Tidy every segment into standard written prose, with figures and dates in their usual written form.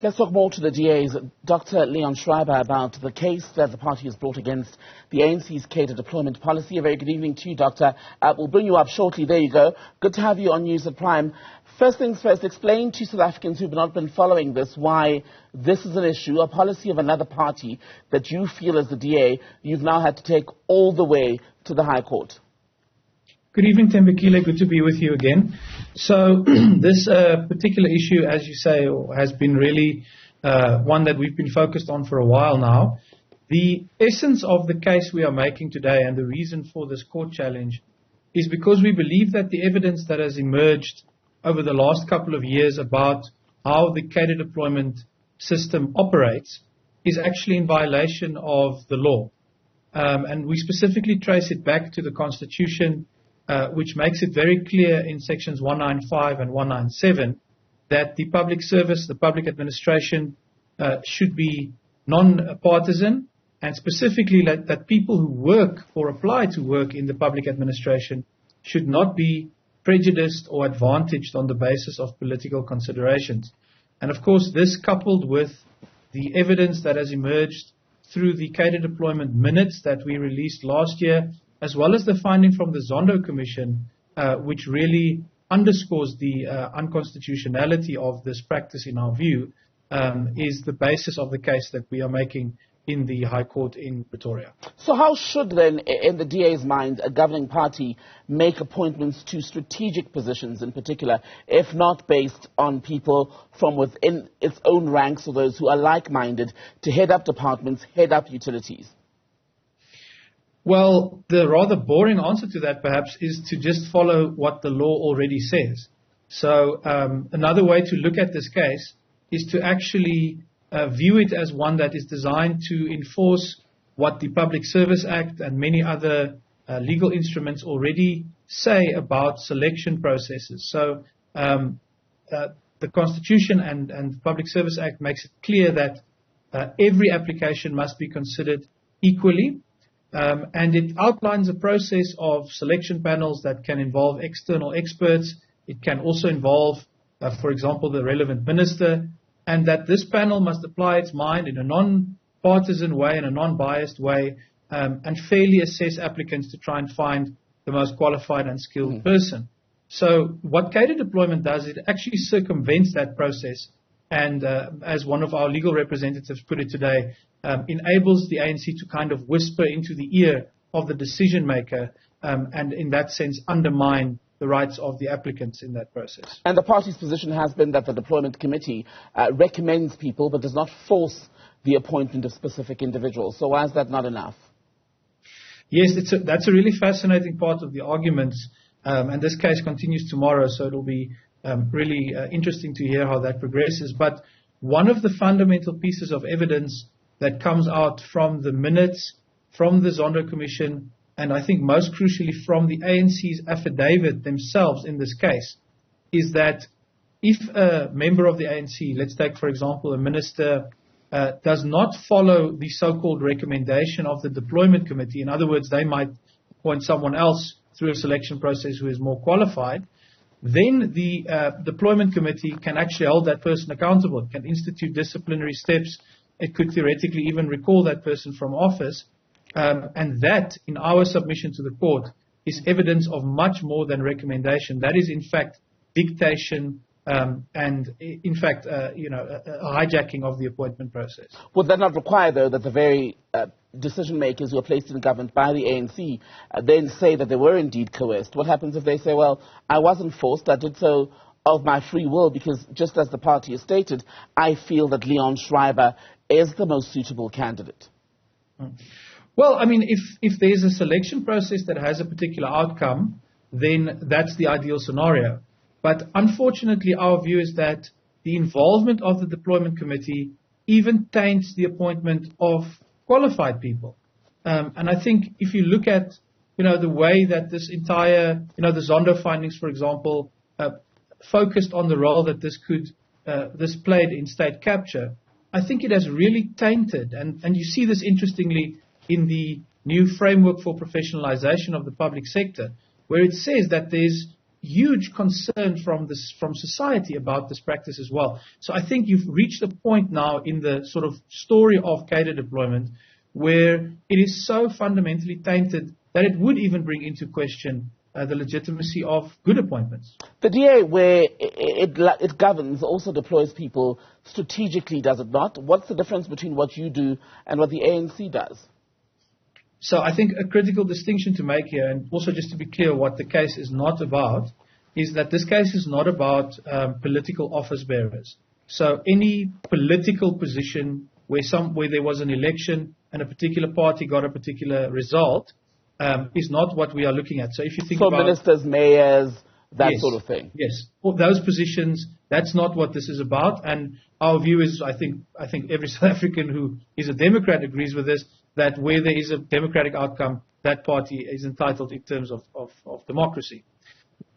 Let's talk more to the DA's Dr. Leon Schreiber about the case that the party has brought against the ANC's cadre deployment policy. A very good evening to you, Doctor. We'll bring you up shortly. There you go. Good to have you on News at Prime. First things first, explain to South Africans who've not been following this why this is an issue, a policy of another party that you feel as the DA you've now had to take all the way to the High Court. Good evening, Tembekile. Good to be with you again. So this particular issue, as you say, has been really one that we've been focused on for a while now. The essence of the case we are making today and the reason for this court challenge is because we believe that the evidence that has emerged over the last couple of years about how the cadre deployment system operates is actually in violation of the law. And we specifically trace it back to the Constitution, which makes it very clear in sections 195 and 197 that the public service, the public administration should be non-partisan, and specifically that people who work or apply to work in the public administration should not be prejudiced or advantaged on the basis of political considerations. And of course, this coupled with the evidence that has emerged through the cadre deployment minutes that we released last year, as well as the finding from the Zondo Commission, which really underscores the unconstitutionality of this practice in our view, is the basis of the case that we are making in the High Court in Pretoria. So how should then, in the DA's mind, a governing party make appointments to strategic positions in particular, if not based on people from within its own ranks or those who are like-minded to head up departments, head up utilities? Well, the rather boring answer to that, perhaps, is to just follow what the law already says. So another way to look at this case is to actually view it as one that is designed to enforce what the Public Service Act and many other legal instruments already say about selection processes. So the Constitution and the Public Service Act makes it clear that every application must be considered equally. And it outlines a process of selection panels that can involve external experts. It can also involve, for example, the relevant minister, and that this panel must apply its mind in a non-partisan way, in a non-biased way, and fairly assess applicants to try and find the most qualified and skilled person. So what cadre deployment does, it actually circumvents that process and, as one of our legal representatives put it today, enables the ANC to kind of whisper into the ear of the decision maker and in that sense undermine the rights of the applicants in that process. And the party's position has been that the deployment committee recommends people but does not force the appointment of specific individuals. So why is that not enough? Yes, that's a really fascinating part of the arguments, and this case continues tomorrow, so it'll be really interesting to hear how that progresses. But one of the fundamental pieces of evidence that comes out from the minutes, from the Zondo Commission, and I think most crucially from the ANC's affidavit themselves in this case, is that if a member of the ANC, let's take for example a minister, does not follow the so-called recommendation of the deployment committee, in other words, they might appoint someone else through a selection process who is more qualified, then the deployment committee can actually hold that person accountable. It can institute disciplinary steps. It could theoretically even recall that person from office. And that, in our submission to the court, is evidence of much more than recommendation. That is, in fact, dictation and, in fact, a hijacking of the appointment process. Would that not require, though, that the very decision makers who are placed in government by the ANC then say that they were indeed coerced? What happens if they say, well, I wasn't forced, I did so of my free will because, just as the party has stated, I feel that Leon Schreiber is the most suitable candidate? Well, I mean, if there's a selection process that has a particular outcome, then that's the ideal scenario. But unfortunately, our view is that the involvement of the deployment committee even taints the appointment of qualified people. And I think if you look at, the way that this entire, the Zondo findings, for example, focused on the role that this played in state capture, I think it has really tainted, and you see this interestingly in the new framework for professionalization of the public sector, where it says that there's huge concern from society about this practice as well. So I think you've reached a point now in the sort of story of cadre deployment where it is so fundamentally tainted that it would even bring into question the legitimacy of good appointments. The DA, where it governs, also deploys people strategically, does it not? What's the difference between what you do and what the ANC does? So I think a critical distinction to make here, and also just to be clear what the case is not about, is that this case is not about political office bearers. So any political position where there was an election and a particular party got a particular result is not what we are looking at. So if you think about ministers, mayors, that yes, sort of thing. Yes, for those positions, that's not what this is about. And our view is, I think every South African who is a Democrat agrees with this, that where there is a democratic outcome, that party is entitled in terms of democracy.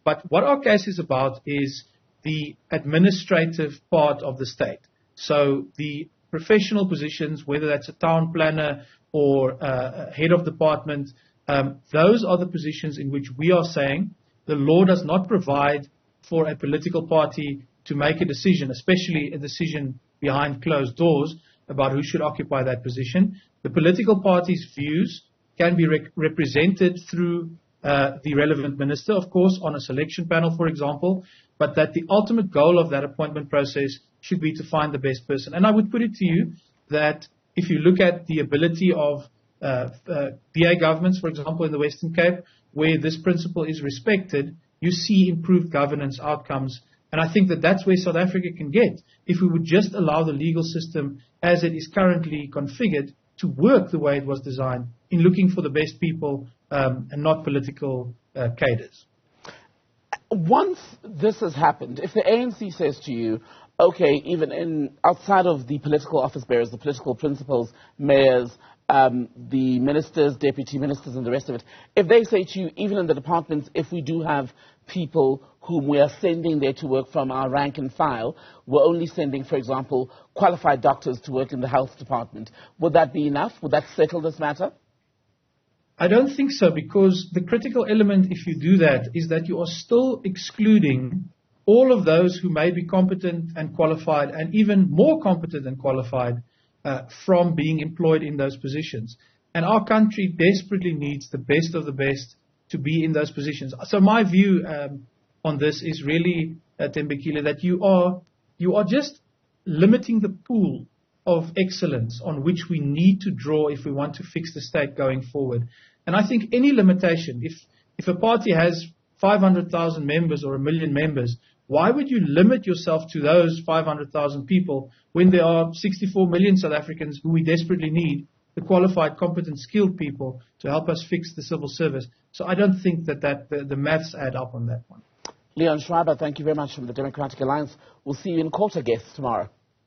But what our case is about is the administrative part of the state. So the professional positions, whether that's a town planner or a head of department, those are the positions in which we are saying the law does not provide for a political party to make a decision, especially a decision behind closed doors about who should occupy that position. The political party's views can be represented through the relevant minister, of course, on a selection panel, for example, but that the ultimate goal of that appointment process should be to find the best person. And I would put it to you that if you look at the ability of DA governments, for example, in the Western Cape, where this principle is respected, you see improved governance outcomes. And I think that that's where South Africa can get if we would just allow the legal system as it is currently configured to work the way it was designed in looking for the best people and not political cadres. Once this has happened, if the ANC says to you, okay, even outside of the political office bearers, the political principals, mayors, the ministers, deputy ministers, and the rest of it, if they say to you, even in the departments, if we do have people whom we are sending there to work from our rank and file, we're only sending, for example, qualified doctors to work in the health department, would that be enough? Would that settle this matter? I don't think so, because the critical element, if you do that, is that you are still excluding all of those who may be competent and qualified, and even more competent and qualified, from being employed in those positions. And our country desperately needs the best of the best to be in those positions. So my view on this is really, Tembekile, that you are just limiting the pool of excellence on which we need to draw if we want to fix the state going forward. And I think any limitation, if a party has 500,000 members or 1 million members, why would you limit yourself to those 500,000 people when there are 64 million South Africans who we desperately need, the qualified, competent, skilled people to help us fix the civil service? So I don't think that the maths add up on that one. Leon Schreiber, thank you very much from the Democratic Alliance. We'll see you in court, I guess, tomorrow.